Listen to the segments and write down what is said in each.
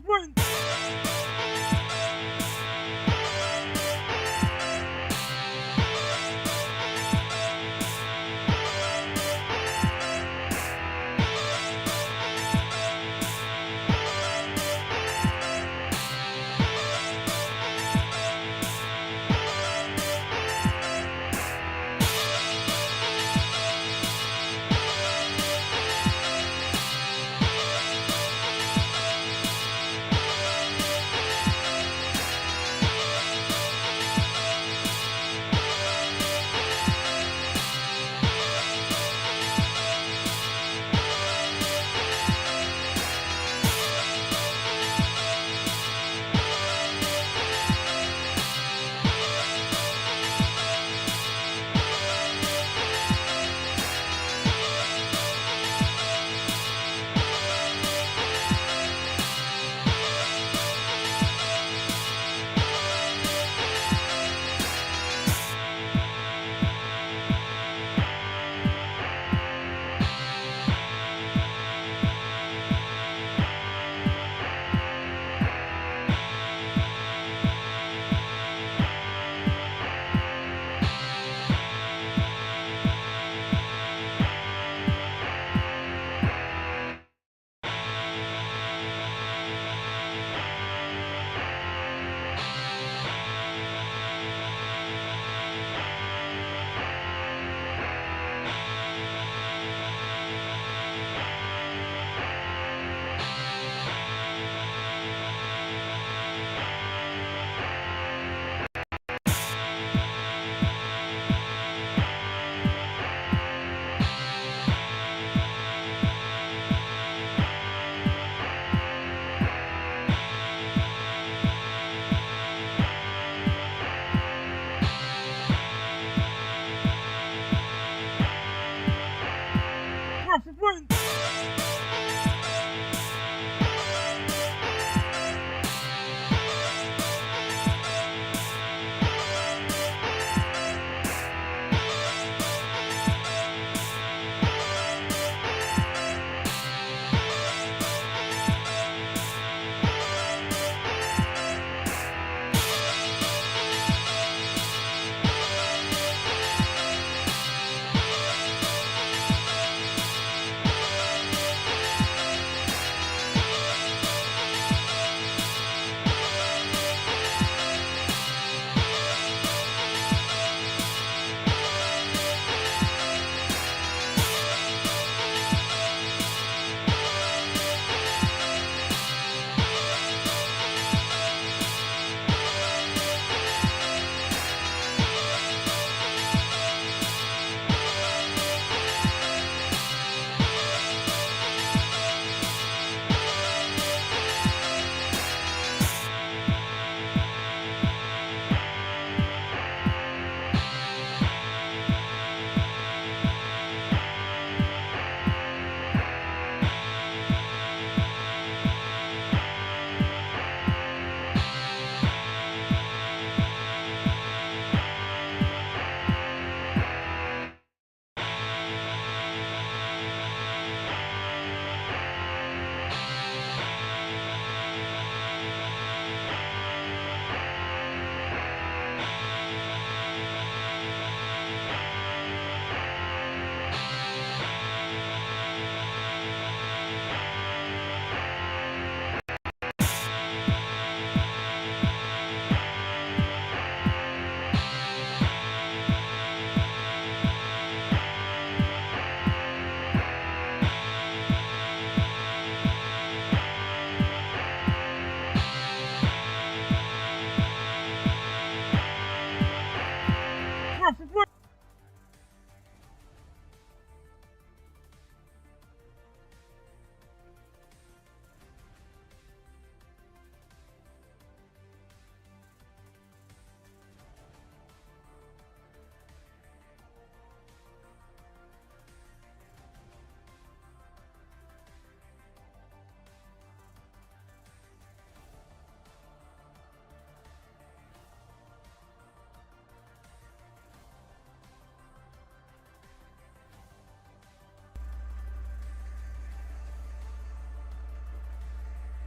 win.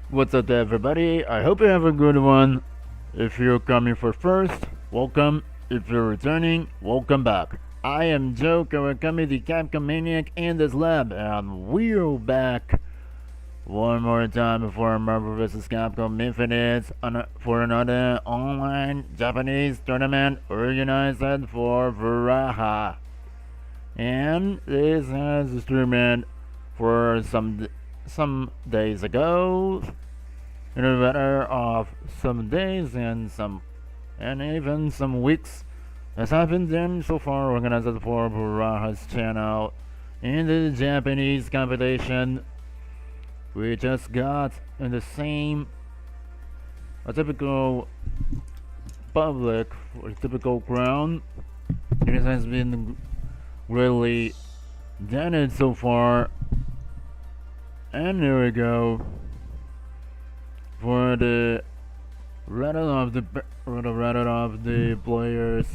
What's up, everybody? I hope you have a good one. If you're coming for first, welcome. If you're returning, welcome back. I am Joe Kawakami, the Capcom Maniac in this lab, and we're back one more time before Marvel vs. Capcom Infinite for another online Japanese tournament organized for Varaha. And this has a tournament for some days ago, in a matter of some days and even some weeks has happened then so far organized for Baraha's channel in the Japanese competition. We just got in the same a typical public or typical ground. It has been really done so far. And there we go for the rattle of the players.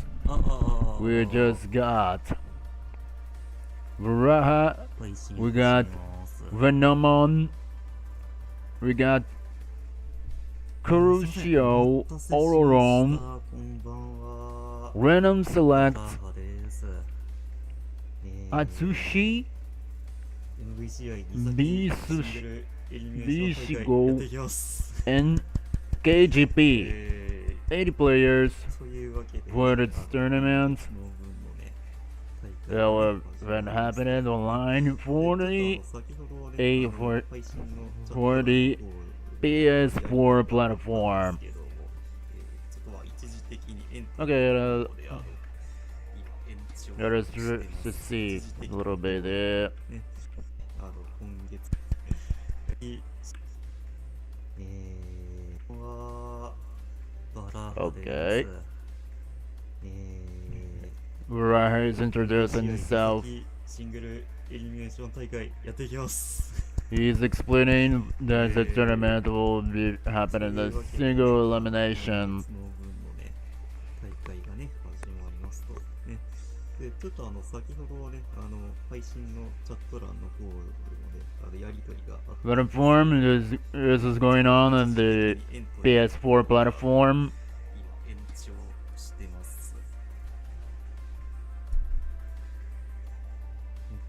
We just got Varaha, we got Venomon, we got Kurushio, Ororon, Random Select, Atsushi, Bishigo, and KGP. 80 players for this tournament. That have been happening online for the PS4 platform. Okay, let us just see a little bit there. Okay. Uraha is introducing himself. He's explaining that the tournament will be happening as a single elimination. ちょっと先ほどね、配信のチャット欄の方でやり取りがあって。But inform this is going on the PS4 platform. 延長してます。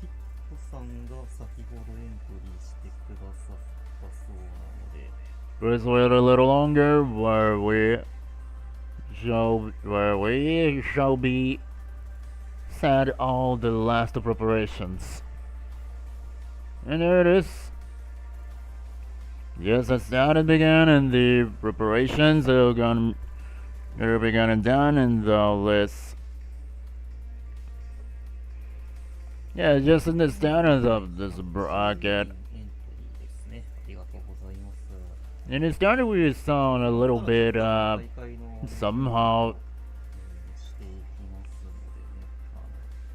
ティッコさんが先ほどエントリーしてくださったそうなので。Let's wait a little longer where we shall be said all the last preparations. And there it is. Yes, that's how it began, and the preparations are begun and done, and the list. Yeah, just in the status of this bracket. And it started with sound a little bit somehow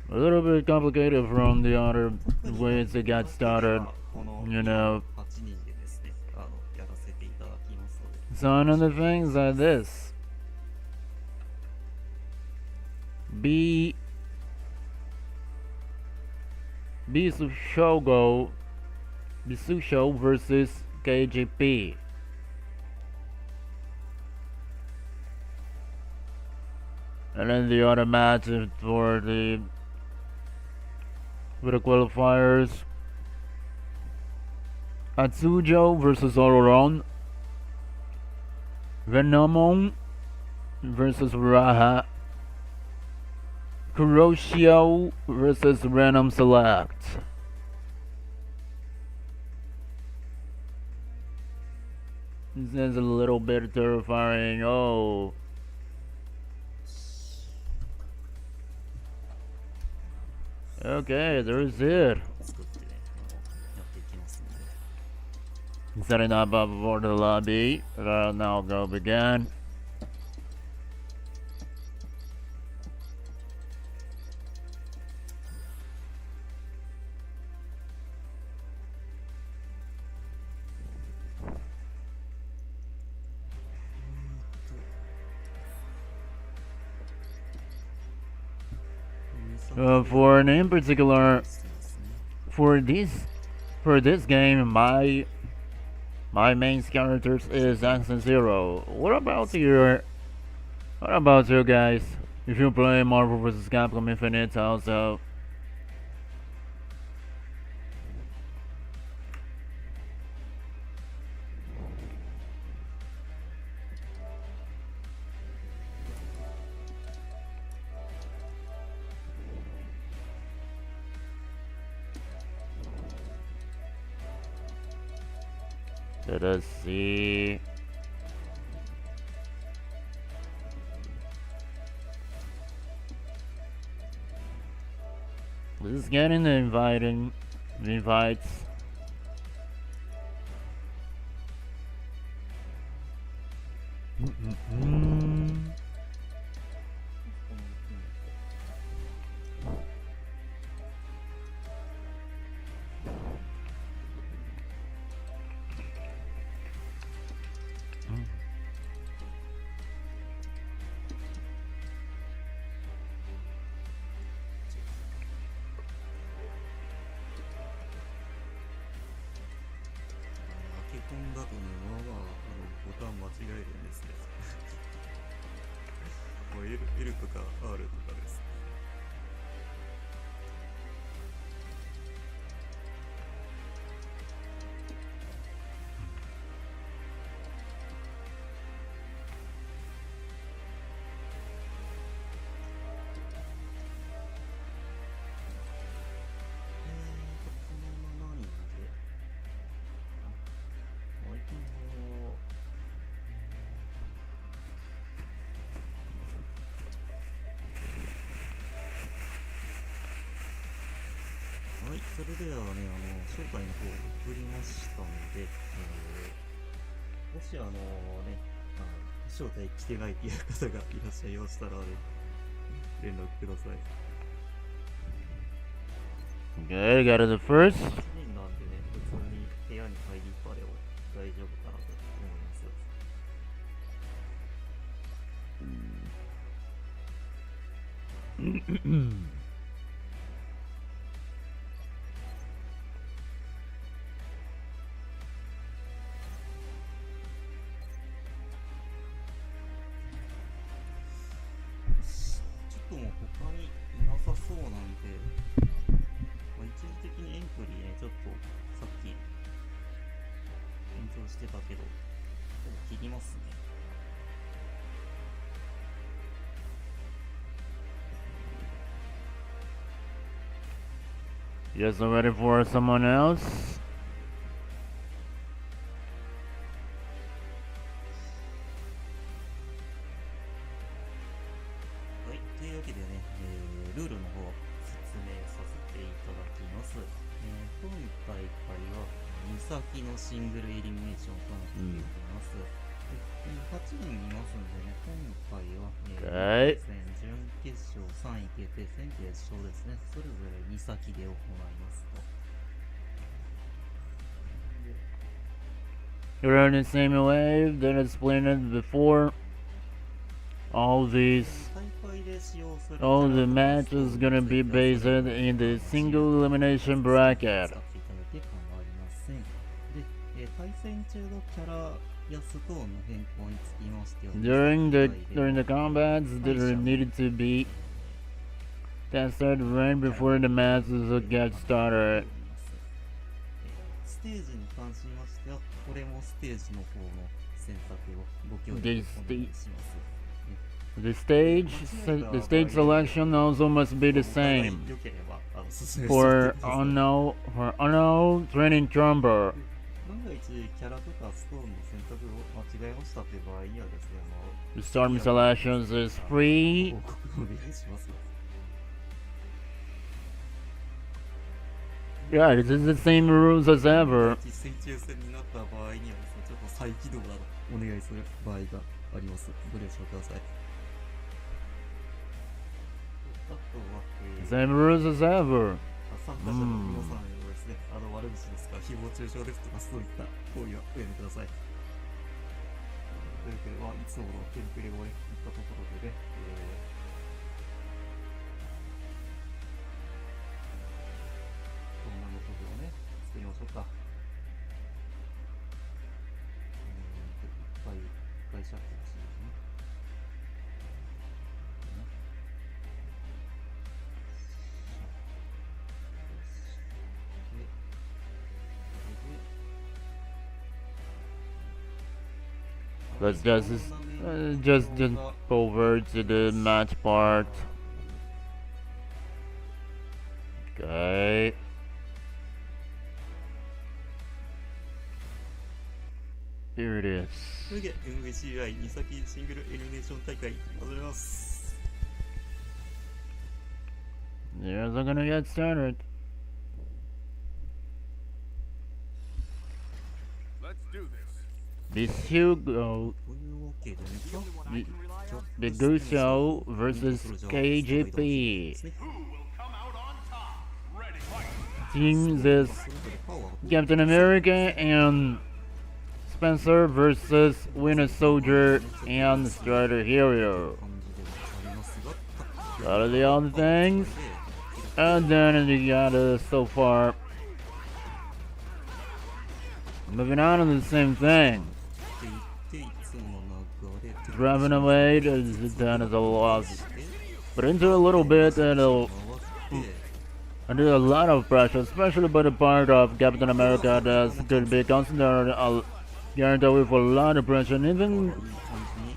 a little bit complicated from the other ways it got started, you know. So another things like this. Bisusho versus KGP. And then the other match for the qualifiers. Atsujo versus Ororon. Venomon versus Raha. Kuroshio versus Random Select. This is a little bit terrifying. Oh. Okay, there's it. Setting up for the lobby. Now go begin. For an in particular, for this game, my My main character is Accent Zero. What about you guys? If you play Marvel vs. Capcom Infinite also. Let us see. This is getting the invites. L とか R とかです。はい、それではね、招待の方を送りましたので、もし招待来てないっていう方がいらっしゃいましたら、ね、連絡ください。Okay, got it first. 1人なんでね、普通に部屋に入りっぱでは大丈夫かなと思います。ちょっともう他にいなさそうなんで、一時的にエントリーね、ちょっとさっき延長してたけど、切りますね。Just waiting for someone else. はい、というわけでね、ルールの方説明させていただきます。今大会は2先のシングルエリミネーションとなっております。8人いますのでね、今回は、はい予選、準決勝、3位決定戦、決勝ですね、それぞれ2先で行いますと。You're in the same wave that explained before. All the matches gonna be based in the single elimination bracket. 対戦中のキャラやストーンの変更につきましては During the combats, there needed to be tested right before the matches get started. ステージに関しましては、これもステージの方の選択をご協力お願いします。The stage selection also must be the same for unknown training trumper. 万が一キャラとかストーンの選択を間違えましたという場合にはですね、The storm selections is free. 報告お願いします。Yeah, this is the same rules as ever. 実践抽選になった場合にはですね、ちょっと再起動などお願いする場合があります。ご了承ください。あとは、Same rules as ever. 参加者の皆さんへのですね、悪口ですか、誹謗中傷ですとか、そういった行為はおやめください。というわけで、いつものテンプレをね、言ったところでね、こんなのことをね、作りましょうか。回シャッフルしてね。Let's just go over to the match part. Okay. Here it is. それで MVCI 二先シングルエリミネーション大会始めます。Yes, I'm gonna get started. Let's do this. This Hugo というわけでね、the Guso versus KGP. Who will come out on top? Ready, fight. Teams is それぞれパワーを Captain America and Spencer versus Winter Soldier and Strider Hero. 感じではありますが、 A lot of the other things. And then you got so far. Moving on to the same thing. って言っていつもの流れ Driving away is done as a loss. But into a little bit it'll 回って under a lot of pressure, especially by the part of Captain America that's could be considered guaranteed with a lot of pressure. And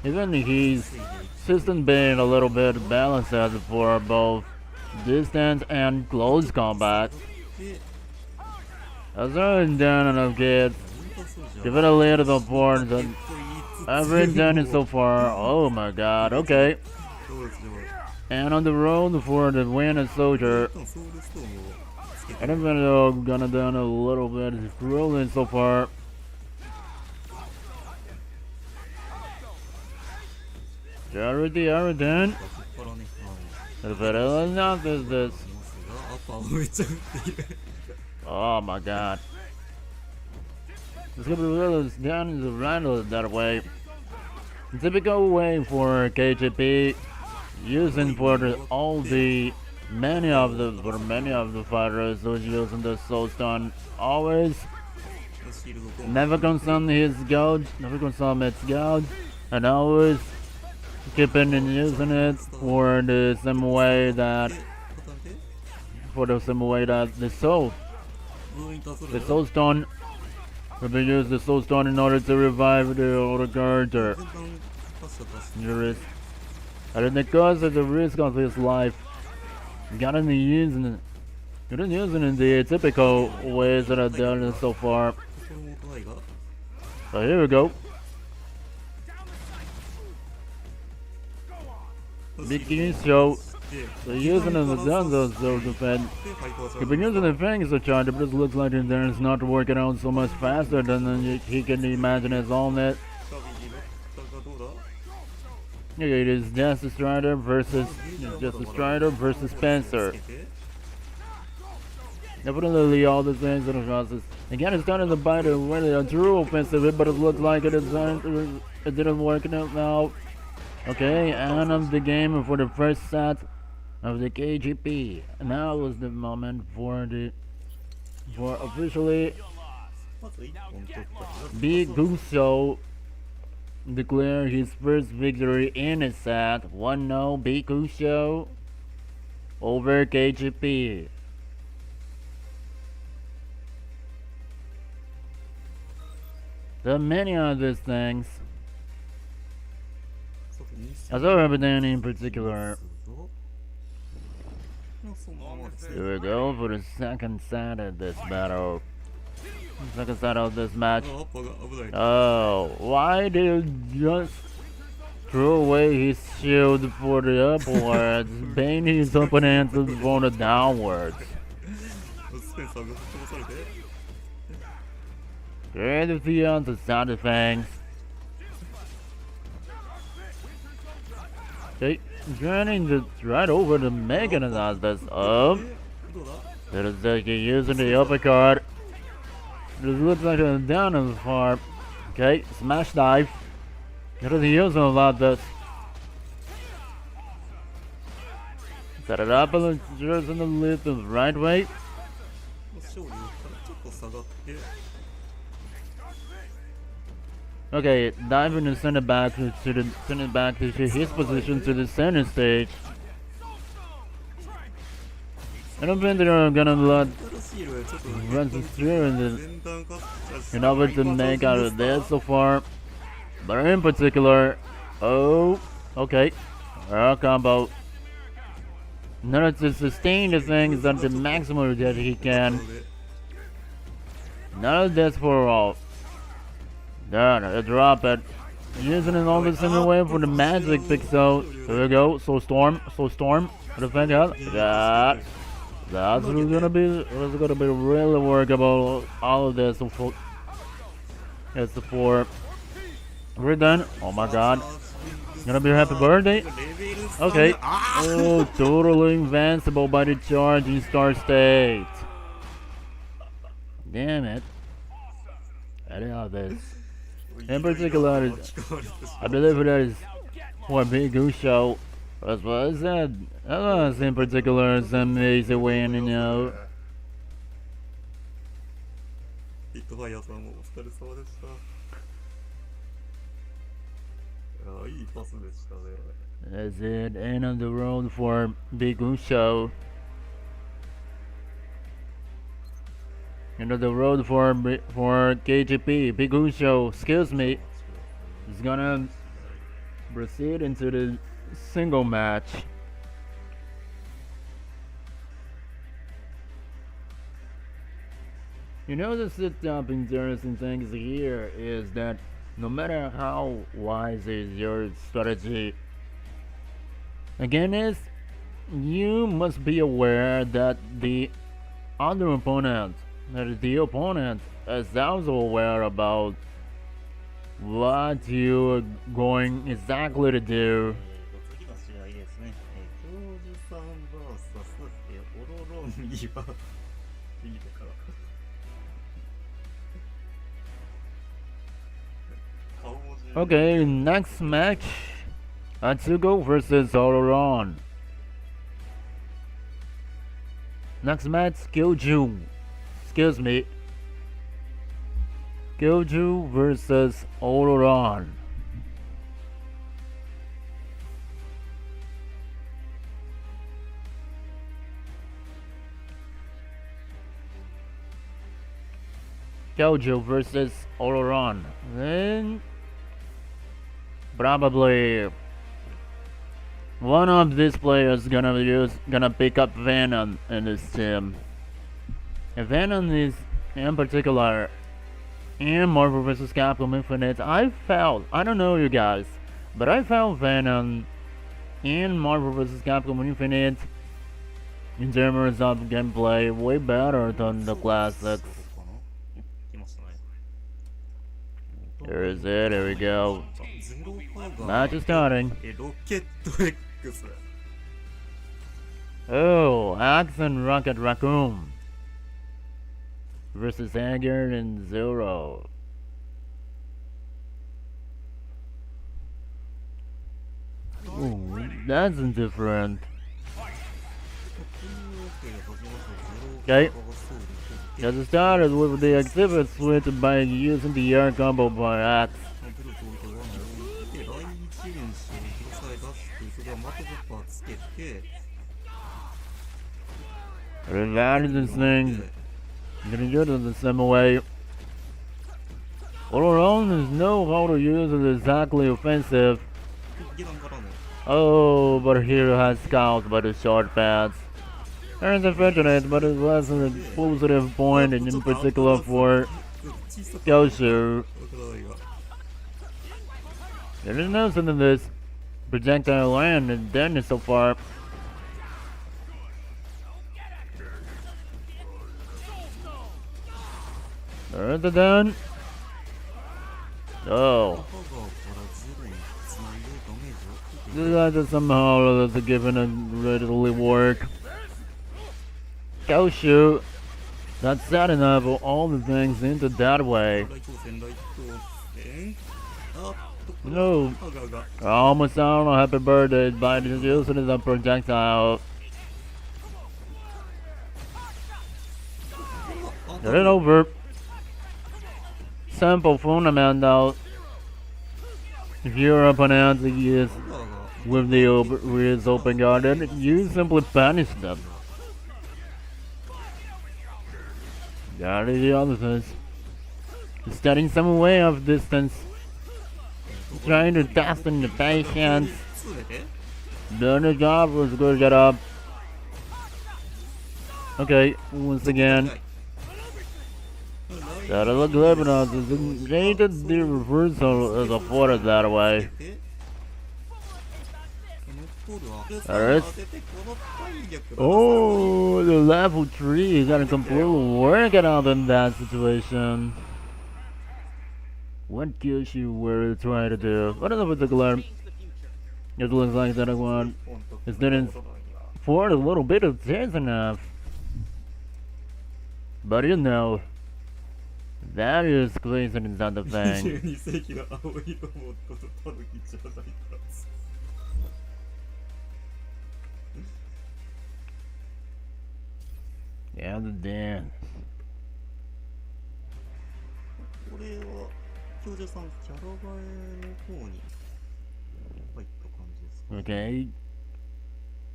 even his system being a little bit balanced for both distance and close combat. で As I'm done enough kids. Give it a little support that I've done it so far. Oh my god, okay. そうですね。 And on the road for the Winter Soldier. ソウルストームをつけて And I'm gonna done a little bit of scrolling so far. Charity, Aridan. そこからね、But enough is this. いますが、アパーをめっちゃ打っている。 Oh my god. It's gonna be really down the right that way. Typical way for KGP using for many of the fighters who's using the Soul Stone always シールドコン never consume his gouge, never consume its gouge, and always keeping and using it for the same way that 固めて the soul ブーインターソル the soul stone will be used the soul stone in order to revive the older character. 全然パスタパス The risk. And in the cause of the risk of his life, gotta be using it. You're using it in the typical ways that I've done it so far. その元愛が So here we go. Big show. で So using it as done those defend. でファイトは He's been using the things to charge, but it looks like it's not working out so much faster than he can imagine his own it. シャビに乗ったがどうだ It is just a Strider versus Spencer. つけて Definitely all the things that are process. Again, it's starting to bite it when they are true offensive, but it looks like it didn't work out now. Okay, end of the game for the first set of the KGP. Now was the moment for officially まず1本取ったのが Big Guso declare his first victory in a set. 1-0 Big Guso over KGP. There are many other things. そう2 As I have done in particular. そのままですね Here we go for the second set of this battle. Second set of this match. アッパーが危ない Oh, why did you just throw away his shield for the upwards, bane his opponents for the downwards? スペンサーが飛ばされて Great beyond the sound of things. Okay, running right over the Megan and this up. どうだ That is like using the uppercut. This looks like a down in the farm. Okay, smash dive. That is using about this. Set it up and just in the lift the right way. 勝利からちょっと下がって Okay, diving and send it back send it back to his position to the center stage. I don't think they're gonna let 新しい色でちょっと runs through and 前段カッチャーし in order to make out of this so far. But in particular, oh, okay, combo. In order to sustain the things at the maximum that he can. None of this for all. There, drop it. Using it all the same way for the magic pixel. There we go. So storm. Defend that. That's gonna be really workable. All of this for it's for we're done. Oh my god. Gonna be a happy birthday. Okay. Oh, totally invincible by the charge in Star State. Damn it. I don't know this. In particular, I believe that is for a big goose show. As well as that. That was in particular some amazing win, you know. ヒットファイヤーさんもお疲れ様でした。いやいいパスでしたね。 That's it. End of the road for Big Goose Show. End of the road for KGP. Big Goose Show, excuse me, is gonna proceed into the single match. You know, the sit-up interesting things here is that no matter how wise is your strategy, again is you must be aware that the other opponent, is also aware about what you're going exactly to do. 次の試合ですね。教授さん VS オロロンギはリードから。Okay, next match, Atsuko versus Ororon. Next match, Kyoju. Excuse me. Kyoju versus Ororon. Kyoju versus Ororon. Then probably one of these players gonna pick up Venom in this team. And Venom is in particular in Marvel vs. Capcom Infinite. I don't know you guys, but I felt Venom in Marvel vs. Capcom Infinite in terms of gameplay way better than the classics. There is it, here we go. Match is starting. Oh, Axe and Rocket Raccoon versus Anger and Zero. Ooh, that's different. Okay. Just started with the exhibit switch by using the air combo by Axe. Regarding this thing, gonna use it the same way. Ororon is know how to use it exactly offensive. Oh, but here has scouts by the short pads. It's unfortunate, but it was a positive point, and in particular for Kyoshu. There is no sense in this projectile land and damage so far. There's the done. Oh. This guy just somehow that's given a readily work. Kyoshu, that's sad enough of all the things into that way. No, almost sound a happy birthday by using it as a projectile. Get it over. Simple fundamental. If your opponent is パワーが with his open guard, then you simply punish them. That is the other thing. Studying some way of distance, trying to test in the patience. 詰めて Done the job, was good, get up. Okay, once again. That'll look good, but they did the reversal as afforded that way. 残るは Alright. 当ててこの体力だ Oh, the level 3 got a complete working out in that situation. What Kyushu were trying to do? What in the particular? It looks like that one is didn't afford a little bit of chance enough. But you know, that is crazy inside the thing. 22世紀の青いロボットとタヌキじゃないかつ Yeah, the dance. これは教授さんキャラバエの方に入った感じですか Okay,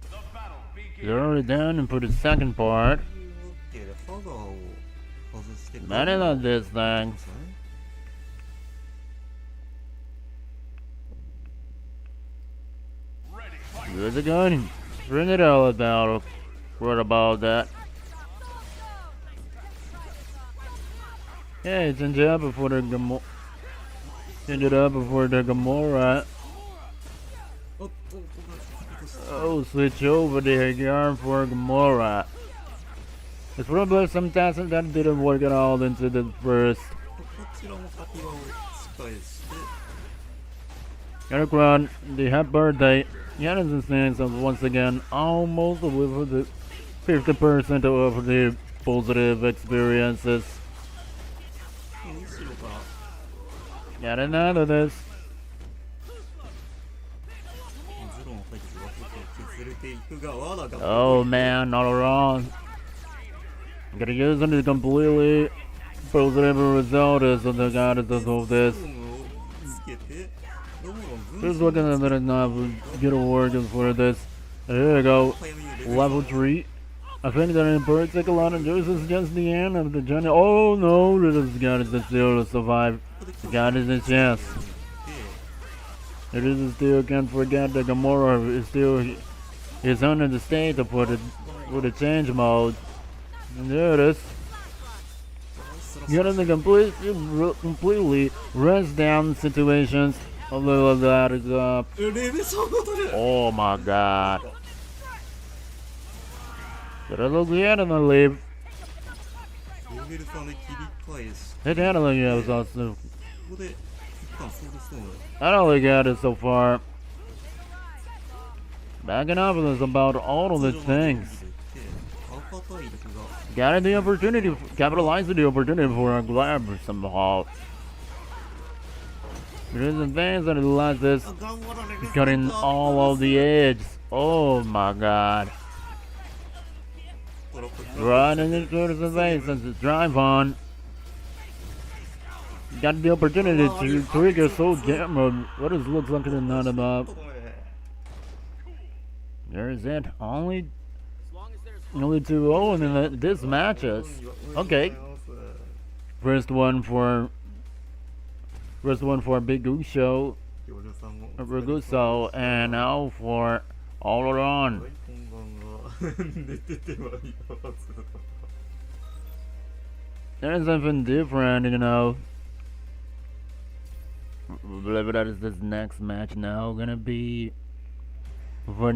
The battle begins. zero it down and put the second part. というわけでハガーを外して Many of these things. Ready, fight. Here's a gun. Bring it all about. What about that? Yeah, change it up before the Gamora. Change it up before the Gamora. おっと Oh, switch over the yarn for Gamora. It's probably some tasks that didn't work at all into the first. こちらも先輪を仕返して Unicron, the happy birthday. Yanis stands up once again, almost with the 50% of the positive experiences. 後ろから Got another this. ゼロの体力が削れていくが罠が Oh man, not wrong. Gotta use it to completely positive result is the goddess of this. フォームをつけてロボの Just looking at it now, get a working for this. There you go. 早めにレベル Level 3. I think that in particular, this is just the end of the journey. Oh no, this goddess is still to survive. The goddess is yes. It is still can't forget that Gamora is still is under the state to put it with a change mode. And there it is. Getting the completely rest down situations. A little of that is up. レベル3が取れる Oh my god. Did I look yet and I leave? レベル3で切り返し Hit handling it was also. ここで一旦ソウルストーン I don't look at it so far. Backing up is about all of the things. 赤体力が Got the opportunity, capitalized the opportunity for a grab somehow. There's a things that like this, 頑張られる cutting all of the edges. Oh my god. Running into the face as the drive on. Got the opportunity to trigger Soul Gamma. What does looks like in none about? There's it. Only 2-0 in this matches. Okay. First one for Big Goose Show, Raguso, and now for All Around. こんばんは寝ててはいます There's something different, you know. Believe it or not, this next match now gonna be for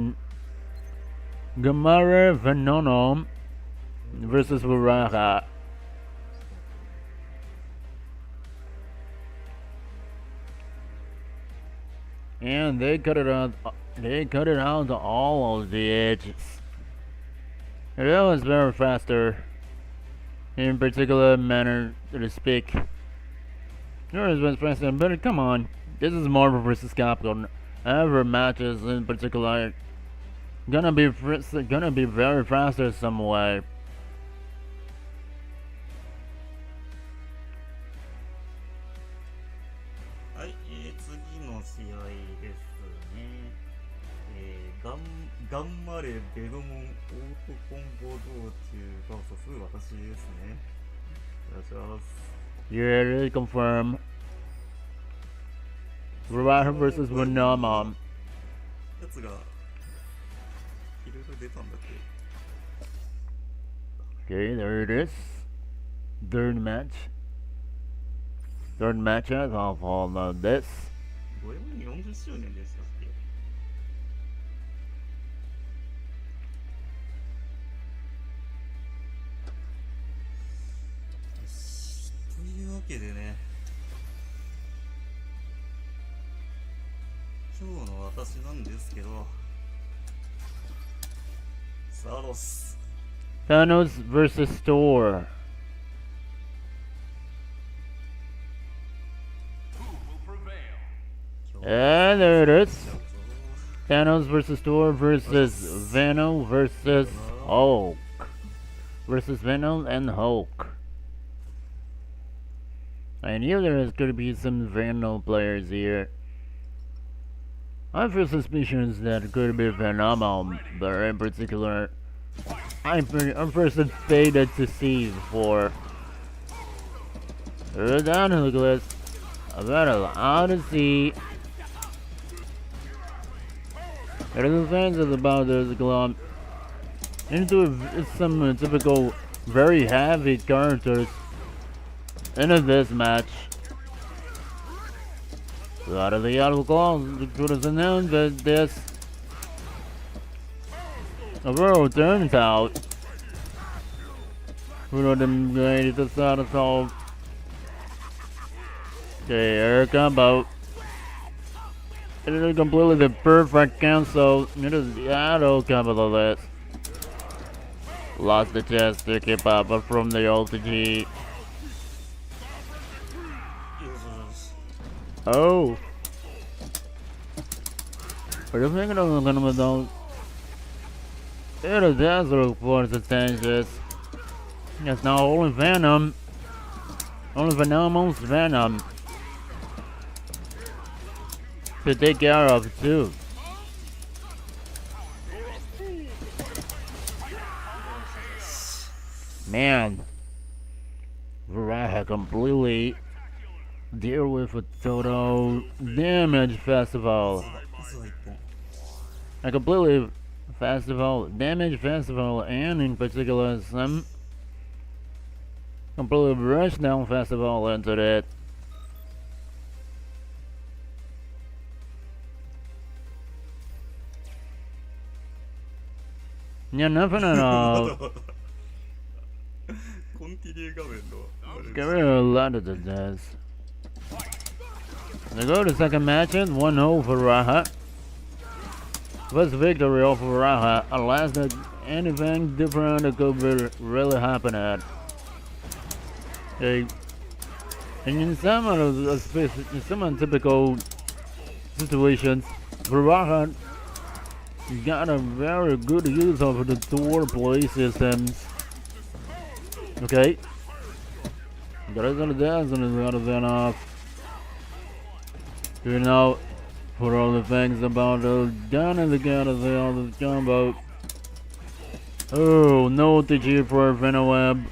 Gamara Venonom versus Varaha. And they cut it out. They cut it out to all of the edges. It was very faster. In particular manner to speak. Yours was faster, but come on. This is Marvel vs. Capcom. Every matches in particular gonna be very faster some way. はい、次の試ですね。頑張れベノモンオートコンボ道中 VS 私ですね。お願いします。Yeah, it is confirmed. Ruaha versus Venom. やつがいろいろ出たんだっけ。 Okay, there it is. Third match. Third matchup of all of this. ゴエモン40周年でしたっけ。よし、というわけでね、今日の私なんですけど、サロス Thanos versus Thor. Who will prevail? And there it is. Thanos versus Thor versus Venom versus Hulk. Versus Venom and Hulk. I knew there was going to be some Venom players here. I feel suspicions that it could be Venom, but in particular, I'm first faded to see for down Nicholas. A battle Odyssey. There's fans about this club into some typical very heavy characters in this match. Out of the clause, it was announced that this overall turns out. Who know them going to start us off? Okay, air combo. It is completely the perfect cancel. It is the auto combo list. Lost the chance to keep up from the OTG. Oh. Are you thinking of the Canada? It is Desert for the changes. Yes, now only Venom. Only Venom's Venom. To take care of too. Man. Varah completely deal with a total damage festival. A completely festival, damage festival, and in particular some completely rushdown festival into it. Yeah, nothing at all. Get rid of a lot of the deaths. They go to second match, 1-0 for Raha. First victory over Raha, unless that anything different could be really happening. Okay. And in some untypical situations, Raha got a very good use of the Thor play systems. Okay. Got it on the dance and it's got to then off. You know, for all the things about the down in the count of the combo. Oh, no TG for Venom.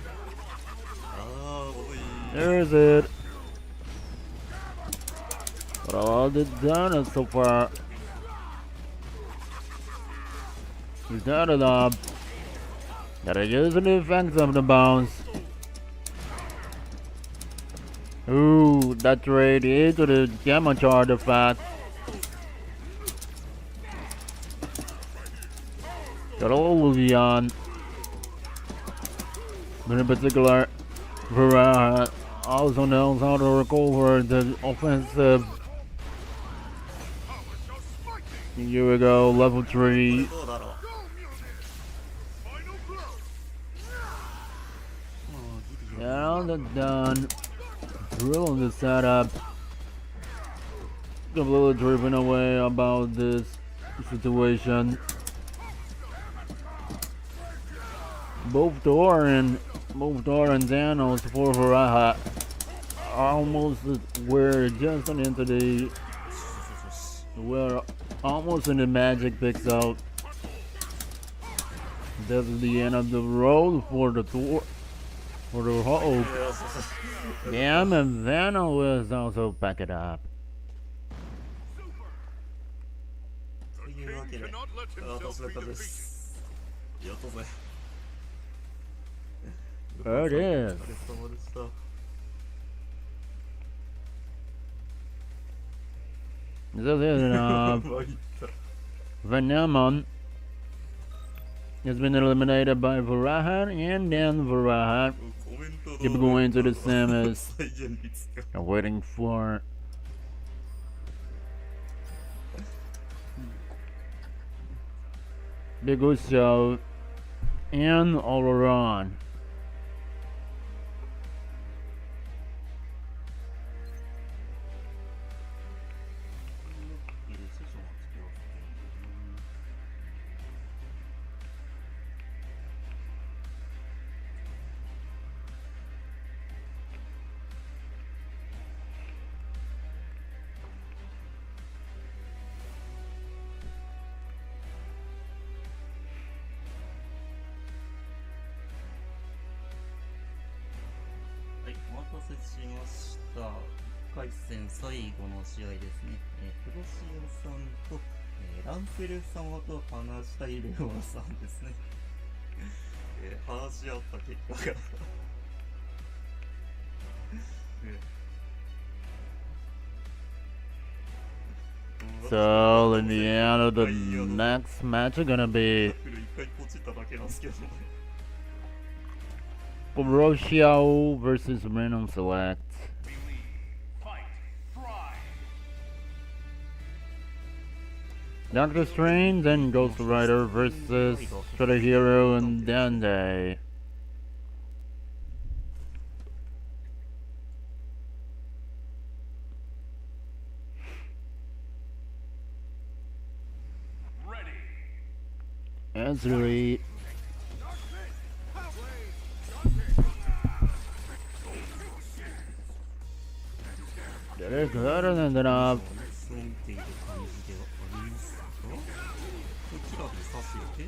There's it. But all the done so far. He's got it up. Gotta use the effects of the bounce. Ooh, that trade into the damage artifact. Got all of the on. But in particular, Varah also knows how to recover the offensive. Here we go, level 3. Yeah, that's done. Drill on the setup. Completely driven away about this situation. Both Thor and Thanos for Varah almost were just into the We're almost in the magic pixel. This is the end of the road for the tour. For the hope. Damn, and Venom will also back it up. というわけで、 Cannot let 私 himself の be 壁で defeated. す。やったぜ。 There it is. お疲れ様でした。 This is Venomon has been eliminated by Varahat, and then Varahat コメント keep going to the Samus, 再現率が waiting for Big Uso and Oleron. いいですよ、そのつけますね。 はい、お待たせしました。1回戦最後の試合ですね。プロシオさんと、ランセル様と話したいレオナさんですね。話し合った結果がSo in the end of the next match, are gonna be 1回ポチっただけなんですけどね。 Roshio versus Random Select. Believe. Fight. Fry. Doctor Strange and Ghost Rider versus Shredder Hero and Dende. Ready. Azuri. They're good than enough. そう見ている感じではありますが、どちらで刺せて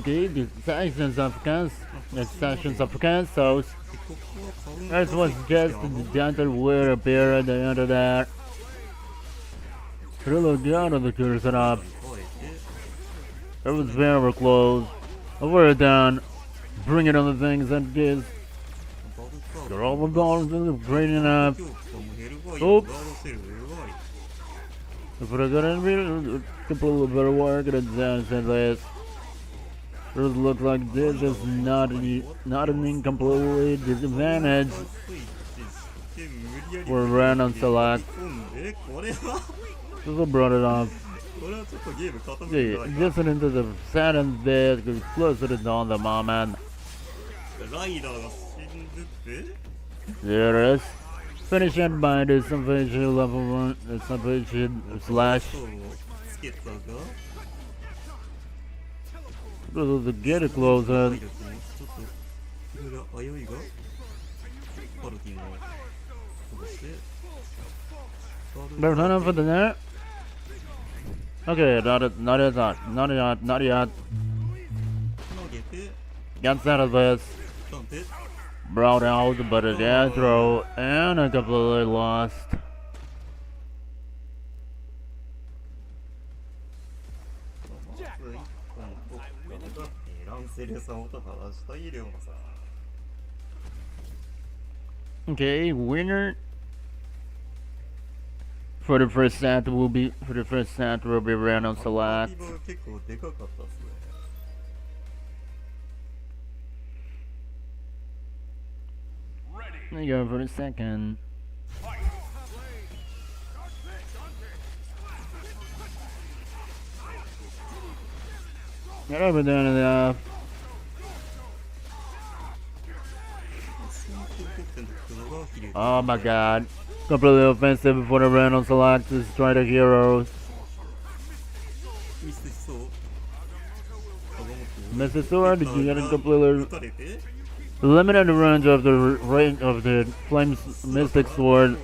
Okay, the sections of cancels. で、ここはカウンタ This was just the gentle weird appear at the end of that. Really good of the cure set up. 変えて、 It was very close. We're done. Bring it on the things that gives. バブカー They're all balls in great enough. 強化も減るわい、 Oops. ガードセル減るわい。 If we're gonna be completely better work at this. It looks like this is not an incomplete disadvantage スイッチして無理やり for random select. 込んで、これは This brought it up. これはちょっとゲーム傾 See, いてないか listening to the sentence there explicit on the moment. ライダーが死んでて There it is. Finish it by the salvation level 1, the salvation slash. そうつけたが This is the get it closer. ちょっといろいろ迷いがパルティンを飛ばして There's enough for the net. Okay, not yet.投げて Gets out of this. なんで Brought out, but a death throw, and I completely lost. まず1本取ったのがランセルさんと話したいレオナさん Okay, winner for the first set will be random select. リバが結構でかかったっすね Ready. There you go for the second. Fight. Get over there enough. 先頭得点というのが比例 Oh my god. Completely offensive for the random select to destroy the heroes. ミスしそう Mr. Sword, did you get it completely 打たれて limited range of the flame mystic sword?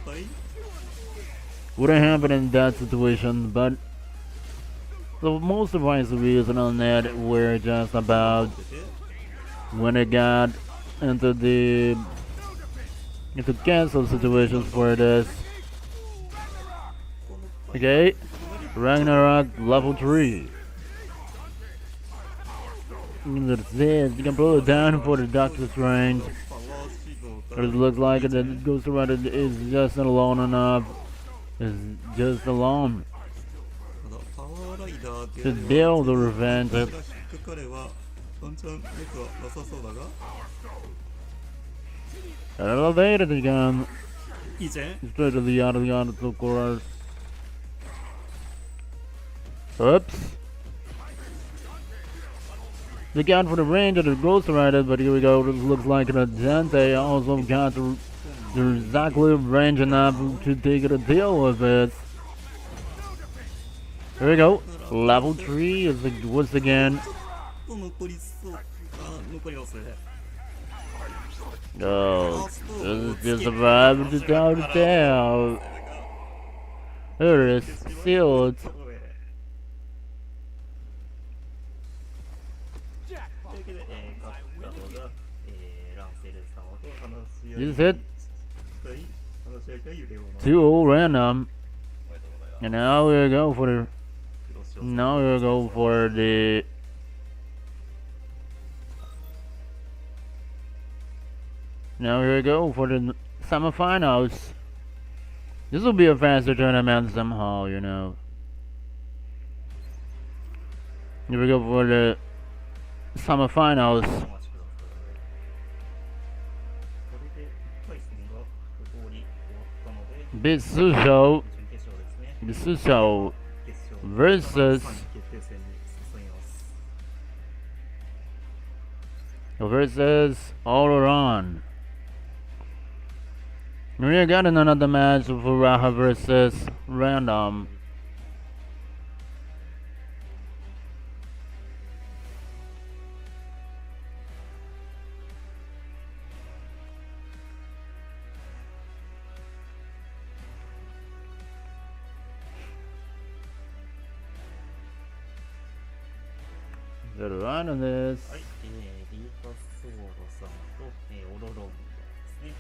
wouldn't happen in that situation, but the most surprising reason on that were just about when it got into the into cancel situations for this. Okay, Ragnarok level 3. That's it. You can pull it down for the Doctor's range. パワーシードから But it looks like it goes around it is just alone enough. It's just alone ただパワーライダーってい to うのは build the revenge. が引っかかればワンチャンよくはなさそうだが Elevated again. いいじゃん Straight to the other of course. Oops. Look out for the range of the Ghost Rider, but here we go. This looks like a Dante also got the exactly range enough to take it a deal with it. Here we go. Level 3 is once again. と残りそう残りますね Oh, this is just about to tell. There it is. Sealed. というわけで、勝ったのが、ランセル様と話し合い This is it. 話し合いたいレオナ 2 random. And now we go for the. Now we go for the. Now here we go for the semifinals. This will be a faster tournament somehow, you know. Here we go for the semifinals. お待ちください。これで対戦が5通り終わったので、 Bitsucho, 準決勝ですね。 Bitsucho 決勝 versus 3位決定戦に進みます。 versus Oloron. We got another match for Raha versus Random. The run on this. はい、リーファソードさんと、オロロンですね。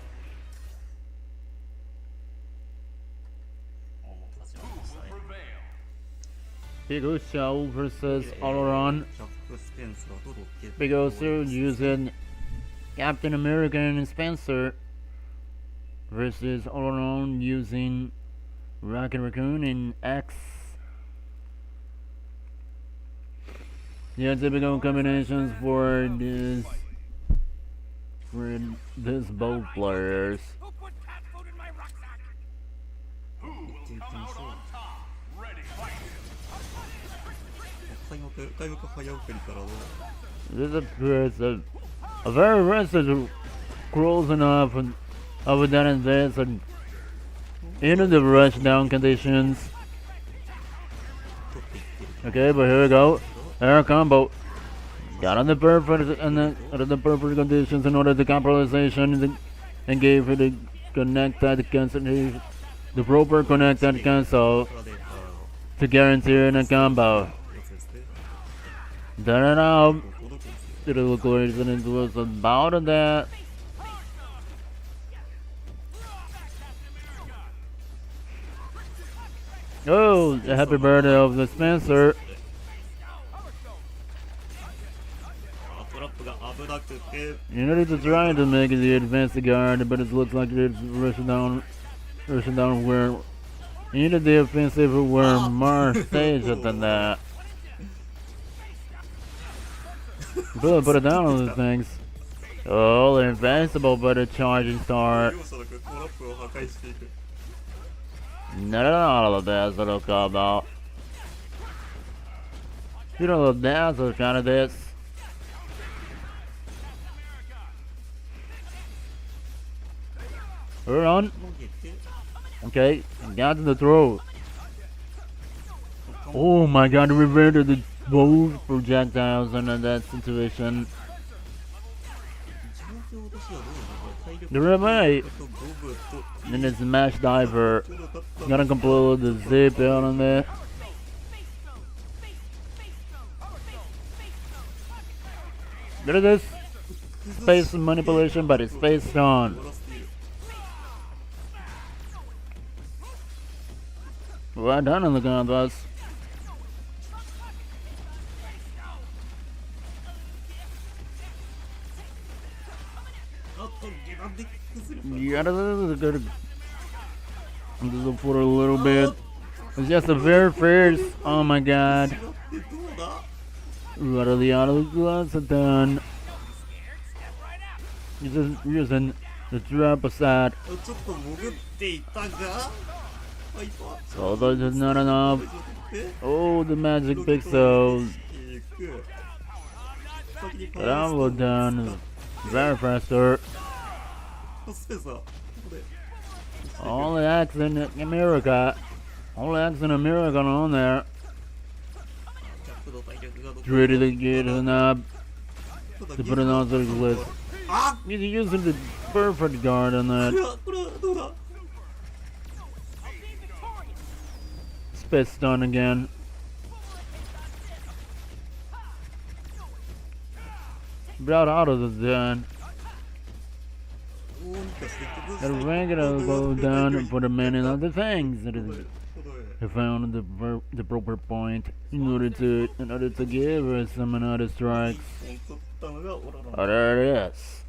もう立ちましたね。 Prevail. Bigosho versus Oloron. ジャック・スペンサーとロケット。 Bigosho using Captain America and Spencer versus Oloron using Rocket Raccoon and X. Yeah, typical combinations for this both players. Who put cat food in my rucksack? Who will come out on top? Ready, fight. 開幕早送りからの This appears a very rested close enough and over that and this and into the rushdown conditions. 取っていってる。 Okay, but here we go. Air combo. Got on the perfect under the perfect conditions in order to capitalization and gave it a connected cancel the proper connected cancel これで、to guarantee in a combo. やつですね。 Done it out. 届くんですよ。 It looked like it was about that. Oh, the happy birthday of the Spencer. トラップが危なくて、 You know, it's trying to make the advance guard, but it looks like it's rushing down where you need the offensive were more staged than that. Put it down on these things. Oh, they're invincible, but a charging start. 両者のトラップを破壊していく。 Not at all of that little combo. You don't look down to kind of this. We're on. 投げて、 Okay, got to the throw. Oh my god, we reverted the both projectiles under that situation. 状況としてはどうでしょうか。体 The remote. 5分と Then the smash diver. ちょうど経った Gonna complete the zip out on there. Look at this. Space manipulation, but it's space 終 on. わらせている Well done on the canvas. あと下段で崩れた You gotta good. Just for a little bit. It's just the very first. Oh my god. 違ってどうだ What are the other gloves are done? Using the drop aside. ちょっと潜っていたがはいと Although there's not enough. で Oh, the magic pixels. いく先にパ But ワー I'm well ストーン done. Very faster. スペースはここで Only X in America. Only X in America on there. 角度体力がどこ Ready to get it up ただ to put it on the list. あ He's using the perfect guard on こ that. れはこれはどうだ Space stun again. Brought out of the den. どうにかして崩して Gotta rank it up, go down and put a man in other things. That is, he found the proper point in order to give us some another strikes. 取ったのがオラ Oh, there it is.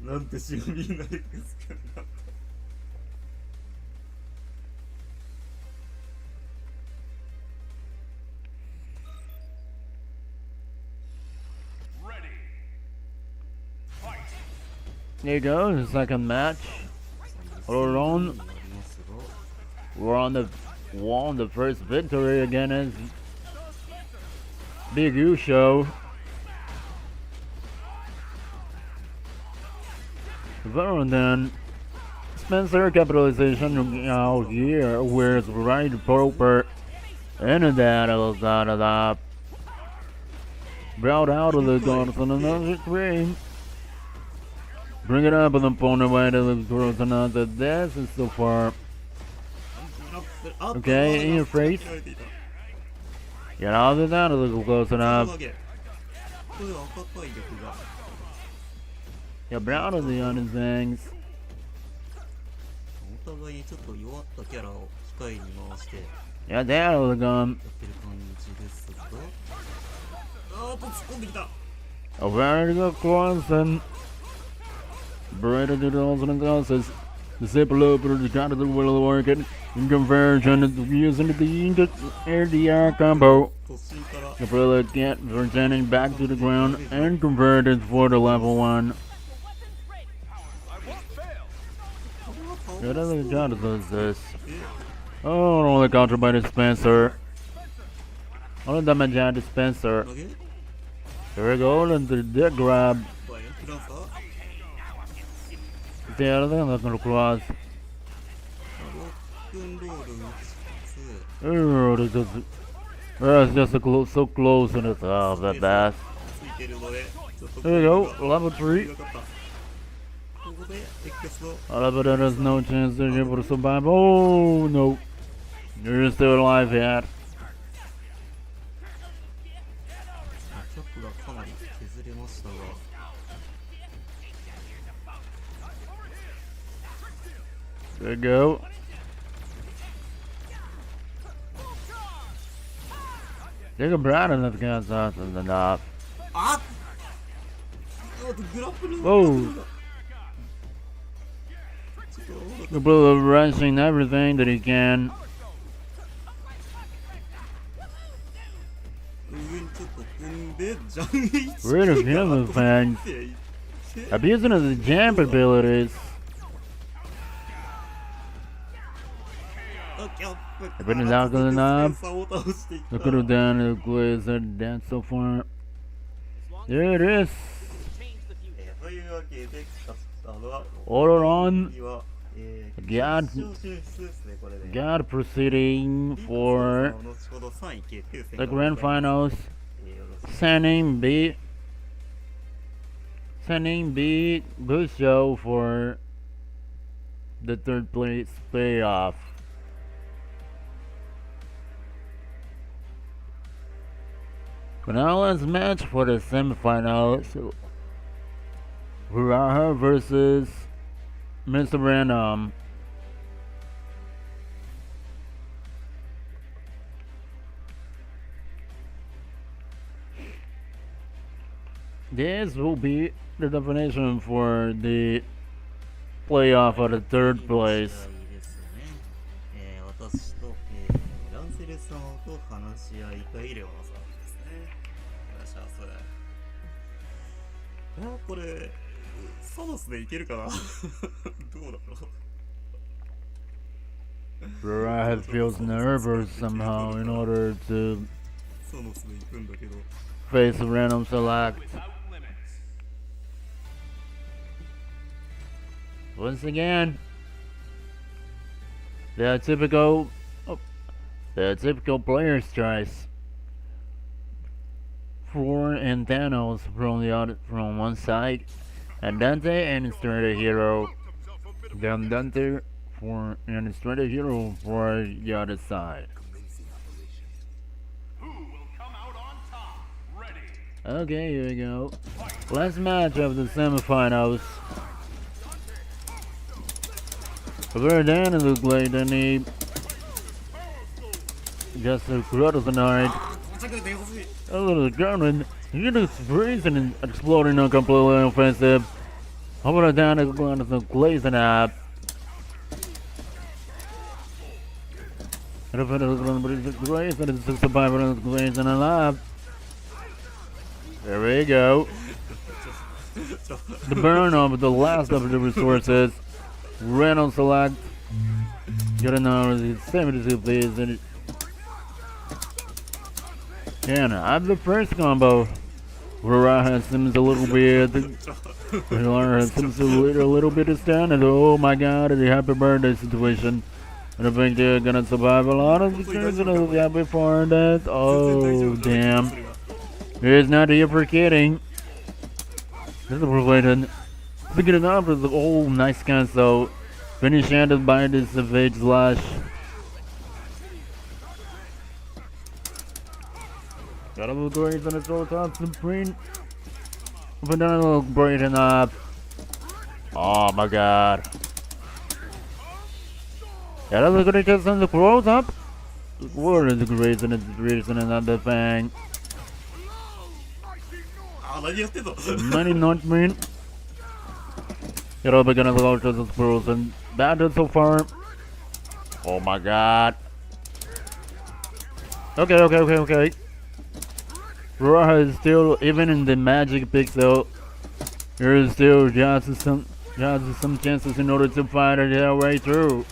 なんてしおりになるんですか Ready. Fight. There you go, the second match. Hold on. ありますが We're on the first victory against Big U Show. Well then, Spencer capitalization out here was right proper. And that brought out of the guns on another screen. Bring it up with the opponent way to the girls another. This is so far. Okay, in your face. Get out of that a little close enough. これは赤体力が You're proud of the other things. お互いにちょっと弱ったキャラを機械に回してや Yeah, there with the gun. ってる感じですがあーっと突っ込んできた A very good cross and Breda did also the glasses. The zip loop the got the will work it in conversion using the air combo. 突進から The bullet get returning back to the ground and converted for the level 1. Good other job does this. Oh, only counter by the Spencer. Only damage at the Spencer. 投げ Here we go, and the dead grab. バイオフランサー The other thing that's gonna cross. ロックンロール打ちつ Oh, that's just so close and it's the best. ついてるのでちょっと There we go, level 3. ここで X の But there's no chance they're able to survive. Oh, no. You're still alive yet. キャップがかなり削れましたが There you go. Take a brand enough guys off and then off. あっグラップル Whoa. The bullet rushing everything that he can. 上にちょっと踏んでジャンエイチ Rid of him with things. Abusing of the jump abilities. キャップ Putting it out good enough. 差を倒していった Look at it down to the glazer dance so far. There it is. というわけで勝ったのは Order on. 次は God, 決勝進出ですねこれで God proceeding for 後ほど3位決定戦 the grand finals. よろしく Sending pending be good show for the third place playoff. But now let's match for the semifinals. Uraha versus Mr. Random. This will be the definition for the playoff of the third place. ですね。私と、ランセルさんと話し合いたいレオナさんですね。お願いします。これ、サノスでいけるかなどうだろう Uriah feels nervous somehow in order to サノスで行くんだけど。 face a random select. Once again, the typical player's choice. Floor and Thanos from one side, and Dante and Strata Hero. Then Dante and Strata Hero for the other side. Who will come out on top? Ready. Okay, here we go. Last match of the semifinals. Very Dan looked like they need just a crowd tonight. A little grounded. You just freezing and exploding on completely offensive. How about down is going to glazing up. And if it is going to be glazing, it's just a survivor glazing alive. There we go. The burn of the last of the resources. Reynolds select. Get another 72 please. And I'm the first combo. Uriah seems a little bit. Uriah seems a little bit standard. Oh my god, the happy birthday situation. And I think they're gonna survive a lot of the things before that. Oh damn. It's not here for kidding. This is related. Picking it up with the old nice cancel. Finish ended by this savage slash. Got a little grace on the throw top supreme. But then a little breaking up. Oh my god. Got a little grace on the throw top. What is the grace and it's reason another thing? 何やってんの Money not mean. You're all gonna go to the squirrels and that is so far. Oh my god. Okay. Roja is still, even in the magic pixel, there is still just some chances in order to fight their way through.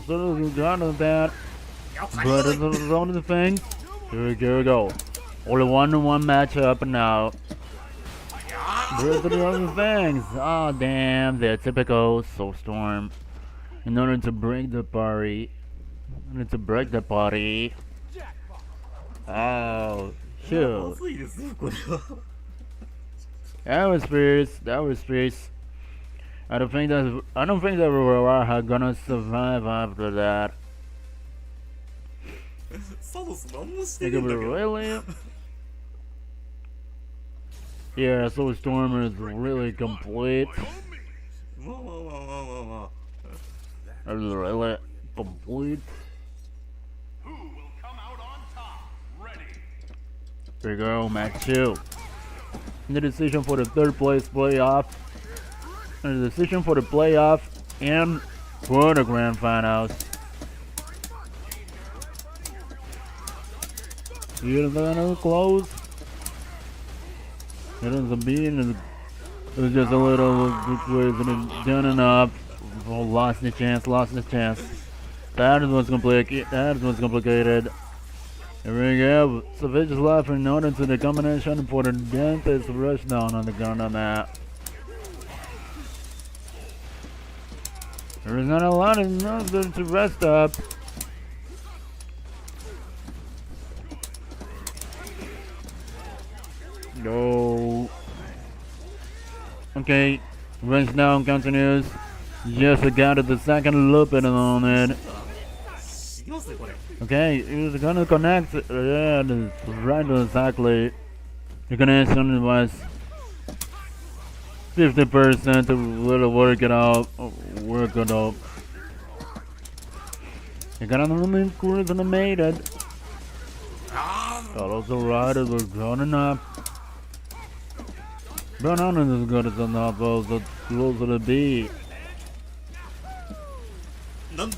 So we got that. But it's one of the things. Here we go. Only 1-on-1 matchup now. There's the other things. Oh damn, the typical Soul Storm. In order to break the party. Oh shoot. まずいですよこれは That was fierce. I don't think that Uriah gonna survive after that. サノス何もして Think る of ん it だけど really? Yeah, Soul Storm is really complete. まあまあまあまあまあまあ Really complete. Who will come out on top? Ready. There you go, match 2. The decision for the third place playoff. And the decision for the playoff and for the grand finals. You're gonna close. It was a beat and it was just a little situation done enough. Oh, lost the chance. That is what's complicated. Here we go. Savage is left in order to the combination for the dentist rushdown on the gun on that. There is not a lot enough to rest up. Okay, runs down continues. Just got the second loop in on it. 知りますねこれ。 Okay, it's gonna connect. Yeah, that's right exactly. The connection was 50%. We'll work it out. Work it out. You got another course and made it. Got also right as we're running up. But not as good as enough as it's closer to be. なんで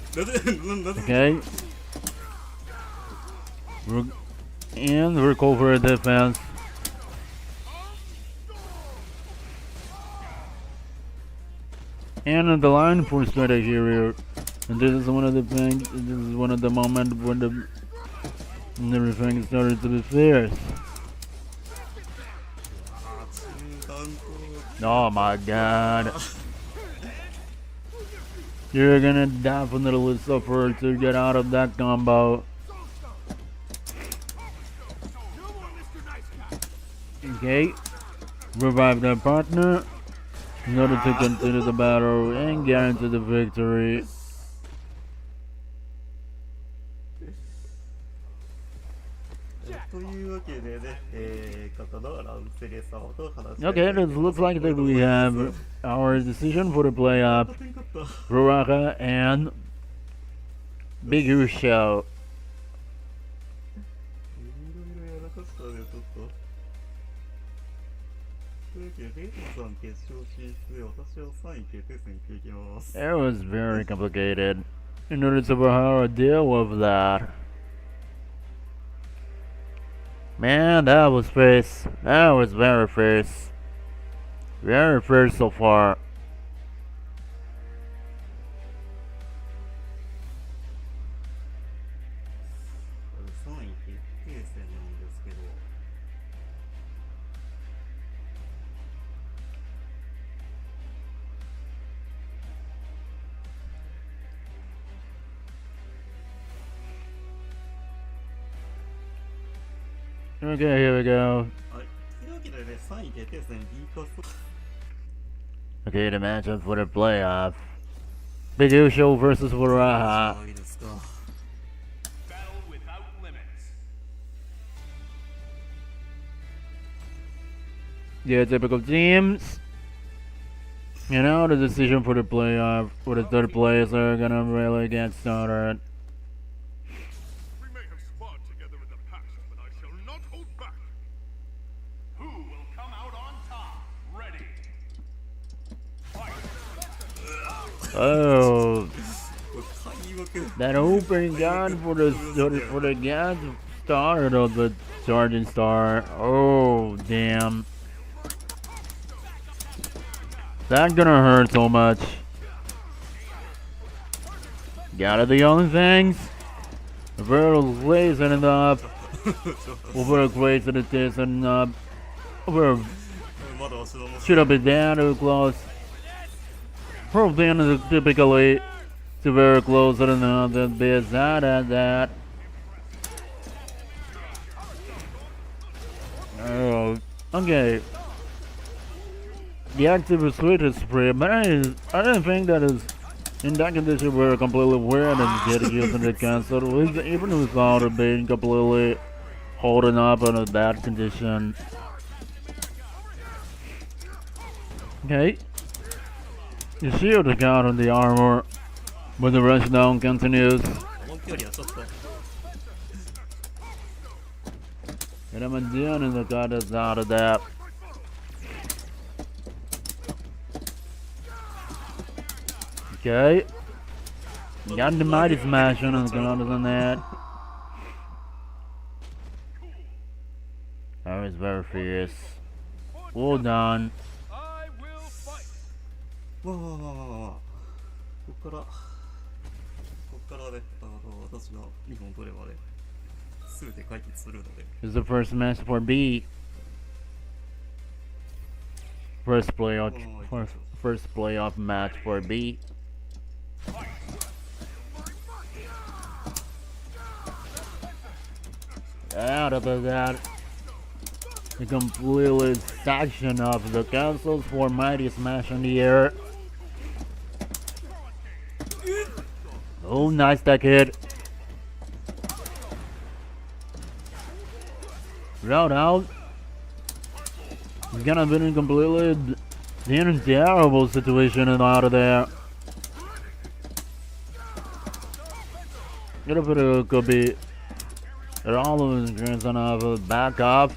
Okay. And recover defense. And the line for strategy here. And this is one of the things. This is one of the moments when everything started to be fierce. 中間と Oh my god. You're gonna definitely suffer to get out of that combo. Okay. Revive their partner in order to continue the battle and guarantee the victory. というわけでね、方のランセレ様と話し合い Okay, it looks like that we have our decision for the playoff. Ruaka and Big U Show. いろいろやらかしたね、ちょっと。というわけで、レイトさん決勝進出で、私は3位決定戦に行きます。 It was very complicated in order to how to deal with that. Man, that was fierce. That was very fierce. Very fierce so far. 3位決定戦なんですけど、Okay, here we go. はい。というわけでね、3位決定戦 B カス Okay, the matchup for the playoff. Big U Show versus Waraha. いいですか。 Battle without limits. Yeah, typical teams. You know, the decision for the playoff, for the third place are gonna really get started. We may have sparred together in the past, but I shall not hold back. Who will come out on top? Ready. Oh, 開幕 that opening gun for the gas started of the Sergeant Star. Oh, damn. That's gonna hurt so much. Gotta the only things. Over blazing it up. Over blazing it and up. Over まだ足のも should have been down too close. Probably is typically too very close and another bit at that. Oh, okay. The active switch is free, but I didn't think that is in that condition we're completely weird and get using the cancel, even without it being completely holding up in a bad condition. Okay. The shield is out on the armor, but the rush down continues. この距離はちょっと And I'm doing and the god is out of that. Okay. Got the mighty smash on and other than that. That was very fierce. Well done. I will fight. わあわあわあわあわあこっからね、私が2本取ればね、全て解決するので、 This is the first match for B. First playoff match for B. Out of that. The completely section of the castles for mighty smash in the air. Oh, nice tech hit. Route out. He's gonna be in completely terrible situation and out of there. Gonna put a could be all of his grandson of a back up.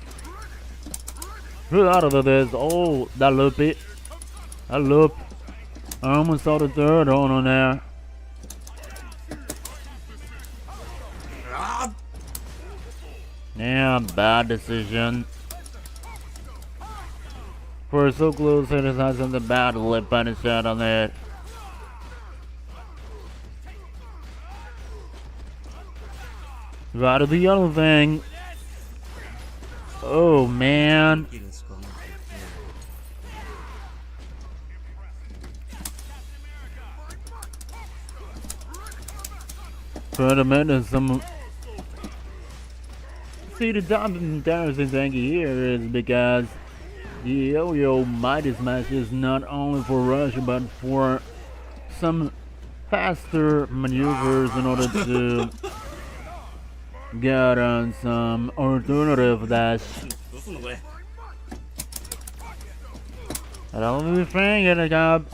Out of this. Oh, that loopy. That loop. I almost saw the third on there. Yeah, bad decision. For so close, it has had something bad lip punish shot on it. Right to the other thing. Oh man. Trying to mention some. See, the top embarrassing thing here is because the yo-yo mighty smash is not only for rush but for some faster maneuvers in order to get on some alternative dash. And I'll be frank at a job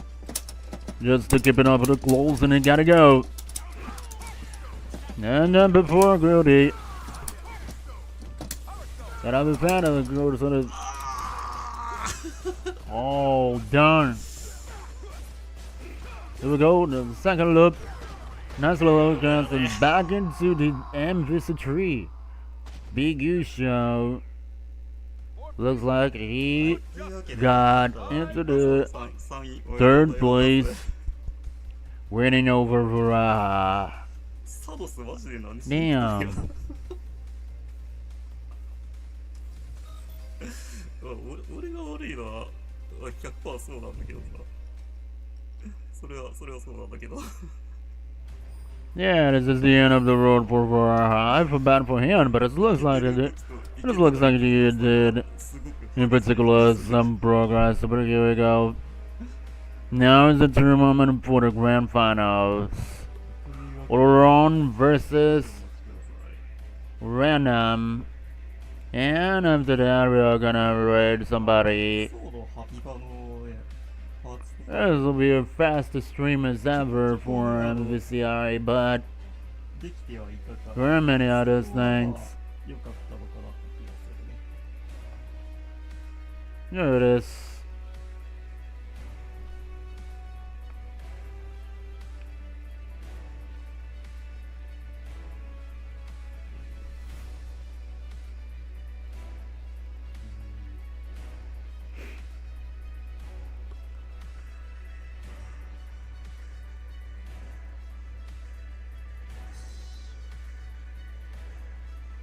just to keep it up with the close and it gotta go. And then before Grody. And I'm a fan of the Grody sort of. Oh, darn. Here we go, the second loop. Nice little chance and back into the M53. Big U show. Looks like he got into the third place. Winning over Vuraha. Damn. 俺が悪いのは100%そうなんだけどさ。それはそうなんだけど。Yeah, this is the end of the road for Vuraha. I feel bad for him, but it looks like he did in particular some progress. But here we go. Now is the true moment for the grand finals. Oron versus Random. And after that, we are gonna raid somebody. This will be the fastest stream as ever for MVCI, but there are many other things. Here it is.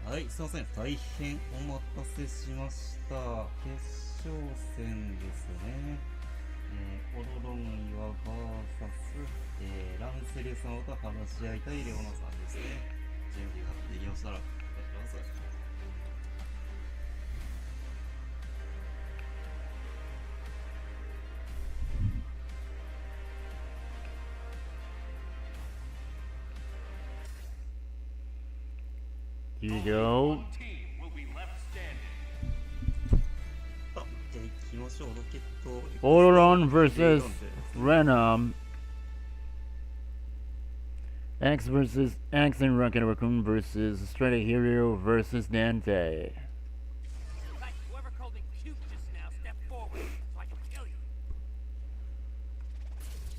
はい、すいません。大変お待たせしました。決勝戦ですね。オロロン岩 VS、ランセレ様と話し合いたいレオナさんですね。準備ができましたらお願いします。Here you go. じゃあ行きましょう。ロケット Oron versus Random. X versus X and Rocket Raccoon versus Straight Hero versus Dante. Whoever called me cute just now, step forward so I can kill you.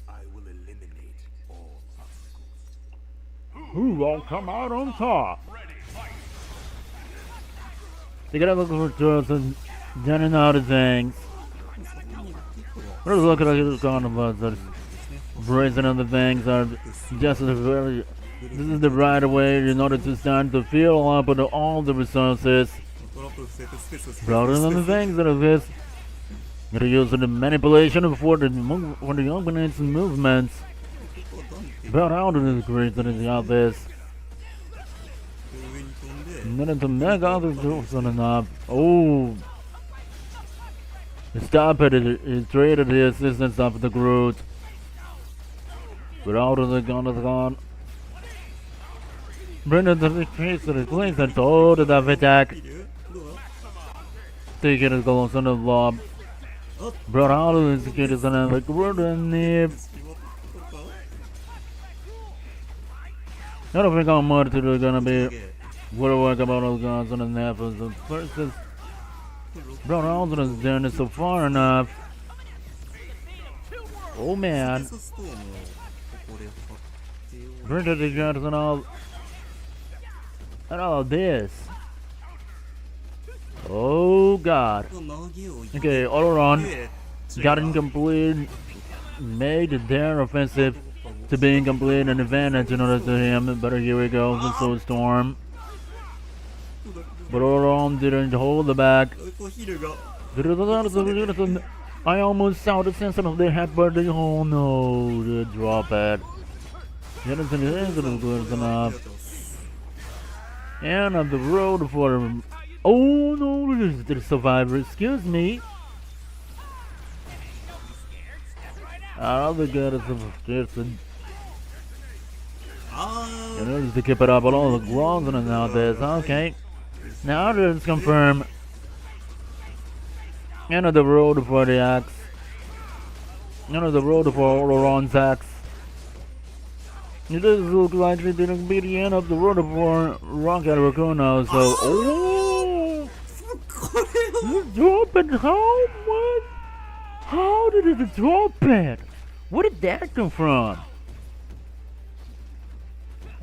I will eliminate all obstacles. Who will come out on top? They gotta look for tools and done and out of things. Let's look at the carnivals that brazen other things are just as very. This is the right way in order to start to fill up with all the resources. Rather than the things that are this. Gotta use the manipulation for the opponent's movements. About how to this great that is out this. And then to make other tools on and up. Oh, Stop it! He traded the assistance of the Groot. But out of the gun is gone. Brendan to the face of the place and told it of attack. いるどうだ Taking it goes on the lob. あっ Brought out of the kid is on the Groot and nib. しまったか I don't think how much it is gonna す be. げえ What do I work about those guns on the half of the versus Brought out of the done it so far enough. Oh man. スストームをここで貼ってよ Brendan the guns and all this. Oh god. 投げを Okay, all around. で Got incomplete. Made their offensive to be incomplete an advantage in order to him. But here we go, the Soul Storm. But all around didn't hold the back. こうヒルが I almost saw the sense of the head, but oh no, the drop it. Jensen is good enough. And on the road for. Oh no, this is the survivor. Excuse me. All the good is Jason. あ And there's to keep it up on all the grounds and now this. Okay. Now let's confirm. End of the road for the axe. End of the road for Ororon's axe. It does look like it didn't be the end of the road for Rocket Raccoon now, so. Oh! これを You drop it? How much? How did it drop it? Where did that come from?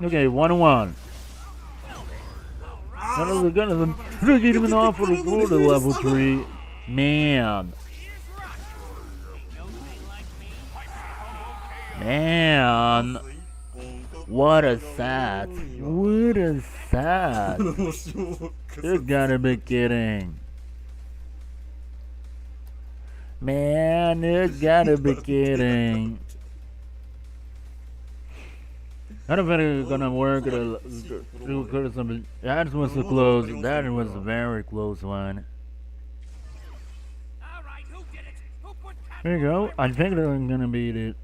Okay, 1-1. Another gun of them. Look at him off for the border level 3. Man. Man. What a sad. What a sad. 面白く You gotta be kidding. Man, you gotta be kidding. I don't think it's gonna work. That was a close. That was a very close one. All right, who did it? Who put Captain There you go. I think that I'm gonna beat it.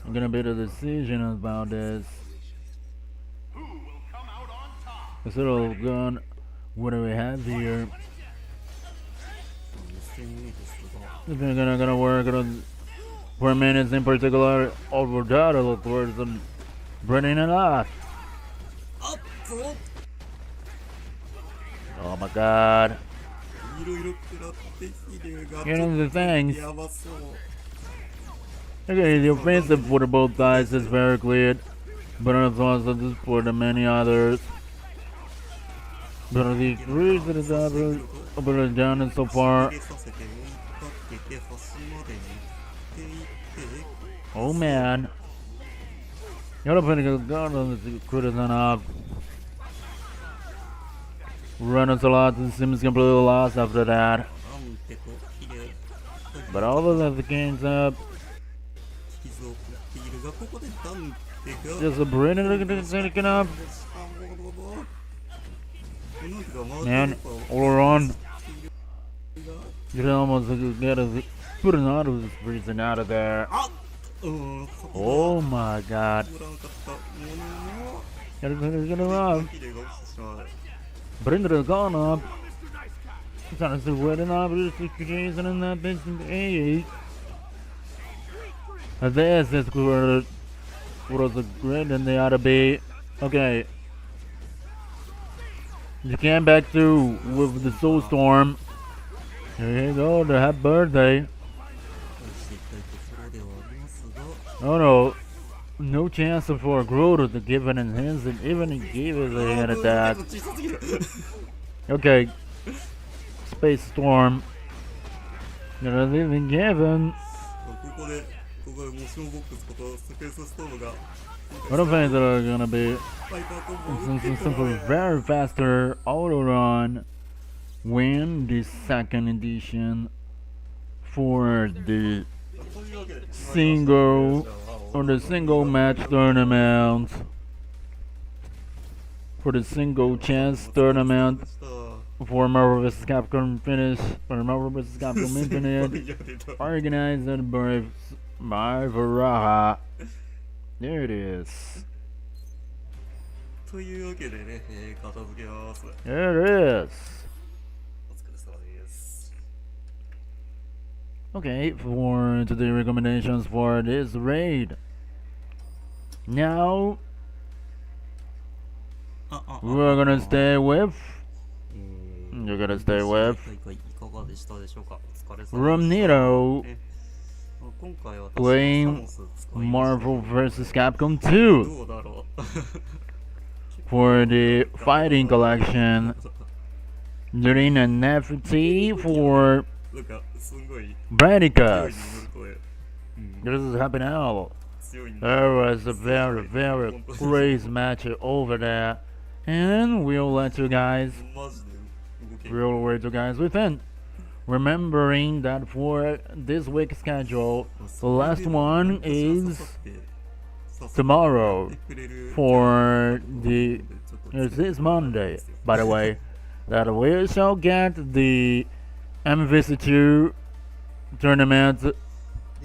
I'm gonna beat a decision about this. Who will come out on top? This little gun. What do we have here? 2000ですが This is gonna work on 4 minutes in particular. Over that, look towards the bringing it off. あっと Oh my god. いろいろ食らってヒルが You know the things. やばそう Okay, the offensive for the both sides is very clear. But also this for the many others. But the three that is done it so far. 入れさせて追いかけて端まで持っていって Oh man. You're putting a gun on the criticism of running a lot and seems completely lost after that. なんてとヒル But all of that gains up. 傷を食っているがここでダンテが Just a Brennan taking up. Man, all around. You can almost get a put an out of this reason out of there. あっうん Oh my god. おらんかったものの Gotta get him up. ヒルが落ちてしまう Brendan is gone up. He's trying to see where the knob is. Jason in that bitch in the 8. This is what was a grid and they ought to be. Okay. You came back through with the Soul Storm. Here you go, the happy birthday. 落ちていきたいところではありますが Oh no. No chance for Groot to give it in hands and even he gave it a hand attack. 小さすぎる Okay. Space Storm. Not even given. ここでモーションボックスことスペースストームが I don't think that are gonna be パイパーコンボを some 受けても very faster auto run win the second edition for the というわけで single or the single match tournament for the single chance tournament. for Marvel vs. Capcom finish for Marvel vs. Capcom 先 Infinite, 輩が出た organized by Varaha. There it is. というわけでね、片付けます。 There it is. お疲れ様です。 Okay, for today's recommendations for this raid. Now we're gonna stay with. You're gonna stay with 大会いかがでしたでしょうか。お疲れ様でした。 Romnito ね今回私は playing サモス使いました Marvel vs. Capcom 2どうだろう for the fighting collection during an FT for なんかすんごい Branicus. 勢いに乗る声 This is happening now. 強いんだ There was a very crazy match over there, and we'll let you guys マジで動け we'll let you guys within. Remembering that for this week's schedule, the last one is tomorrow for the this Monday, by the way, that we shall get the MVC2 tournament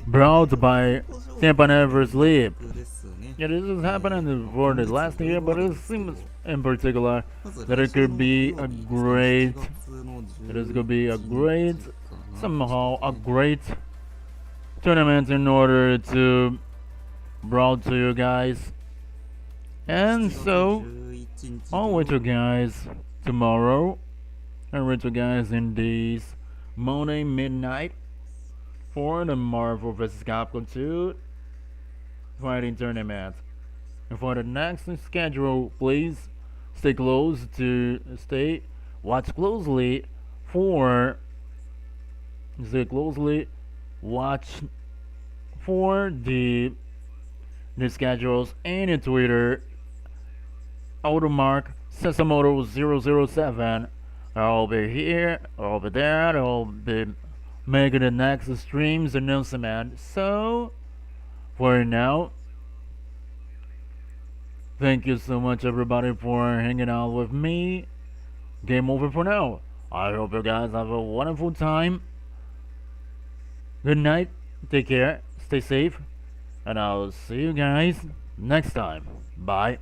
brought by Tampa Never Sleep. ですね Yeah, this is happening for the last year, but it seems in particular that it could be a great, somehow a great tournament in order to brought to you guys. And so, I'll wait you guys tomorrow. I'll wait you guys in this Monday midnight for the Marvel vs. Capcom 2 fighting tournament. And for the next schedule, please watch closely watch for the schedules and in Twitter. Automark Sesamoto007. I'll be here, I'll be there, I'll be making the next streams announcement. So, for now, thank you so much everybody for hanging out with me. Game over for now. I hope you guys have a wonderful time. Good night, take care, stay safe, and I'll see you guys next time. Bye.